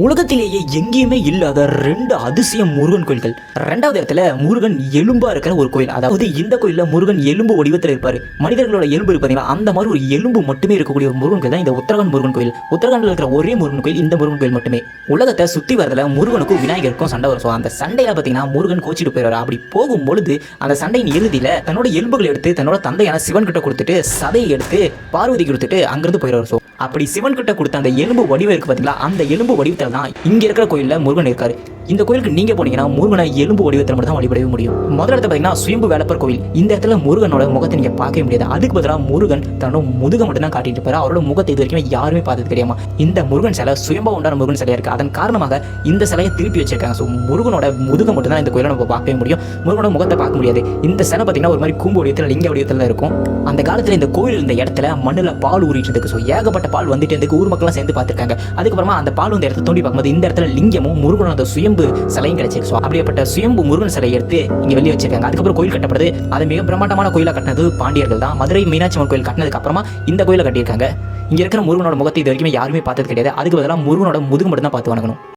உலகத்திலேயே எங்கேயுமே இல்லாத 2 அதிசயம் முருகன் கோயில்கள். 2வது இடத்துல முருகன் எலும்பா இருக்கிற ஒரு கோயில். அதாவது இந்த கோயில்ல முருகன் எலும்பு வடிவத்தில் இருப்பாரு. மனிதர்களோட எலும்பு இருப்பாங்க, அந்த மாதிரி ஒரு எலும்பு மட்டுமே இருக்கக்கூடிய ஒரு முருகன் கோயில் தான் இந்த உத்தரகாண்ட் முருகன் கோயில். உத்தரகாண்டில் இருக்கிற ஒரே முருகன் கோயில் இந்த முருகன் கோயில் மட்டுமே. உலகத்தை சுத்தி வரதுல முருகனுக்கும் விநாயகருக்கும் சண்டை வரும். அந்த சண்டையில பாத்தீங்கன்னா முருகன் கோச்சிட்டு போயிடுவாரு. அப்படி போகும்பொழுது அந்த சண்டையின் இறுதியில தன்னோட எலும்புகளை எடுத்து தன்னோட தந்தையான சிவன் கிட்ட கொடுத்துட்டு சதையை எடுத்து பார்வதி கொடுத்துட்டு அங்கிருந்து போயிடுவார். அப்படி சிவன் கிட்ட கொடுத்த அந்த எலும்பு வடிவம் இருக்கு பாத்தீங்களா, அந்த எலும்பு வடிவத்தில் தான் இங்க இருக்கிற கோயில்ல முருகன் இருக்காரு. இந்த கோயிலுக்கு நீங்க போனீங்கன்னா முருகனை எலும்பு வடிவத்தில் மட்டும் தான் வழிபடவே முடியும். முதல் இடத்துல பாத்தீங்கன்னா சுயம்பு வேலப்பர் கோயில். இந்த இடத்துல முருகனோட முகத்தை நீங்க பார்க்கவே முடியாது. அதுக்கு பதிலாக முருகன் தன்னோட முதுகை மட்டும் தான் காட்டிட்டு இருப்பாரு. அவரோட முகத்தை இது வரைக்கும் யாருமே பார்த்தது தெரியாம. இந்த முருகன் சிலை சுயம்பா உண்டான முருகன் சிலையா இருக்கு. அதன் காரணமாக இந்த சிலையை திருப்பி வச்சிருக்காங்க. ஸோ முருகனோட முதுகை மட்டும் தான் இந்த கோயிலை நம்ம பார்க்கவே முடியும். முருகனோட முகத்தை பார்க்க முடியாது. இந்த சிலை பாத்தீங்கன்னா ஒரு மாதிரி கூம்பு வடிவத்தில் லிங்க வடிவத்தில் தான் இருக்கும். அந்த காலத்துல இந்த கோயில் இருந்த இடத்துல மண்ணுல பால் ஊறிட்டு இருக்கு. ஸோ ஏகப்பட்ட பால் வந்துட்டு இருக்கு. ஊர் மக்கள்லாம் சேர்ந்து பார்த்திருக்காங்க. அதுக்கப்புறமா அந்த பால் இந்த இடத்த தோண்டி பார்க்கும்போது இந்த இடத்துல லிங்கமும் முருகனோட சுயம்பு சிலையும் கிடைச்சிருக்கு. ஸோ அப்படிப்பட்ட சுயம்பு முருகன் சிலையை எடுத்து இங்க வெளியே வச்சிருக்காங்க. அதுக்கப்புறம் கோயில் கட்டப்படுது. அது மிக பிரம்மாண்டமான கோயிலா கட்டினது பாண்டியர்கள் தான். மதுரை மீனாட்சி அம்மன் கோயில் கட்டினதுக்கு அப்புறமா இந்த கோயிலை கட்டியிருக்காங்க. இங்க இருக்கிற முருகனோட முகத்தை இது வரைக்கும் யாருமே பார்த்தது கிடையாது. அதுக்கு பதிலாக முருகனோட முதுகு மட்டும் தான் பார்த்து வணங்கணும்.